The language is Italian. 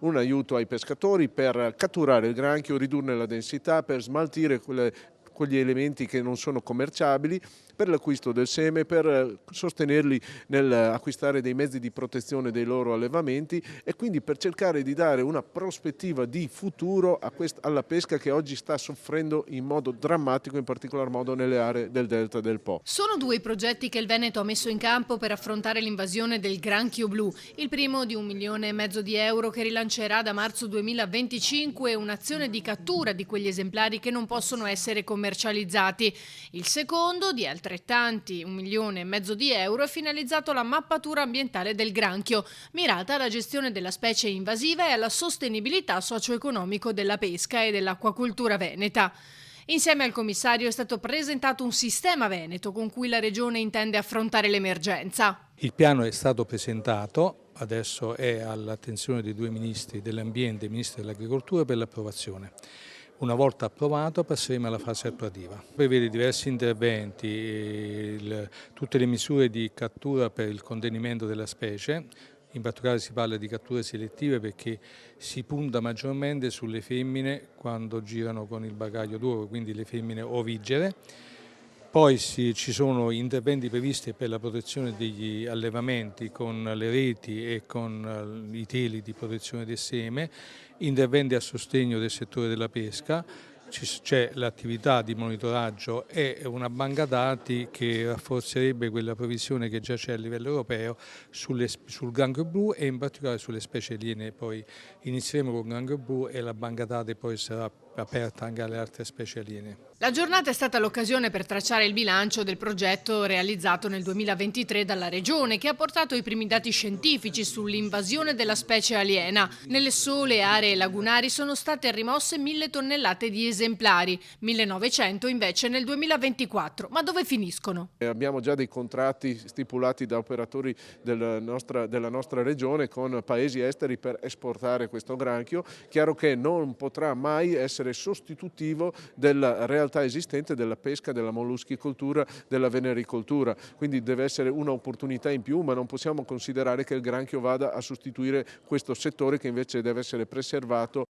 un aiuto ai pescatori per catturare il granchio, ridurne la densità, per smaltire quegli elementi che non sono commerciabili, per l'acquisto del seme, per sostenerli nell'acquistare dei mezzi di protezione dei loro allevamenti e quindi per cercare di dare una prospettiva di futuro alla pesca che oggi sta soffrendo in modo drammatico, in particolar modo nelle aree del delta del Po. Sono due i progetti che il Veneto ha messo in campo per affrontare l'invasione del granchio blu. Il primo di 1,5 milioni di euro che rilancerà da marzo 2025 un'azione di cattura di quegli esemplari che non possono essere commercializzati. Il secondo, di altrettanti 1,5 milioni di euro, è finalizzato alla mappatura ambientale del granchio, mirata alla gestione della specie invasiva e alla sostenibilità socio-economico della pesca e dell'acquacoltura veneta. Insieme al commissario è stato presentato un sistema veneto con cui la Regione intende affrontare l'emergenza. Il piano è stato presentato, adesso è all'attenzione dei due ministri dell'ambiente e ministri dell'agricoltura per l'approvazione. Una volta approvato passeremo alla fase attuativa. Prevede diversi interventi, tutte le misure di cattura per il contenimento della specie. In particolare si parla di catture selettive perché si punta maggiormente sulle femmine quando girano con il bagaglio d'uovo, quindi le femmine ovigere. Poi ci sono interventi previsti per la protezione degli allevamenti con le reti e con i teli di protezione del seme, interventi a sostegno del settore della pesca. C'è l'attività di monitoraggio e una banca dati che rafforzerebbe quella previsione che già c'è a livello europeo sul granchio blu e in particolare sulle specie aliene. Poi inizieremo con il granchio blu e la banca dati poi sarà aperta anche alle altre specie aliene. La giornata è stata l'occasione per tracciare il bilancio del progetto realizzato nel 2023 dalla Regione, che ha portato i primi dati scientifici sull'invasione della specie aliena. Nelle sole aree lagunari sono state rimosse 1.000 tonnellate di esemplari, 1.900 invece nel 2024. Ma dove finiscono? Abbiamo già dei contratti stipulati da operatori della nostra regione con paesi esteri per esportare questo granchio. Chiaro che non potrà mai essere sostitutivo della realtà esistente della pesca, della molluschicoltura, della venericoltura, quindi deve essere un'opportunità in più, ma non possiamo considerare che il granchio vada a sostituire questo settore che invece deve essere preservato.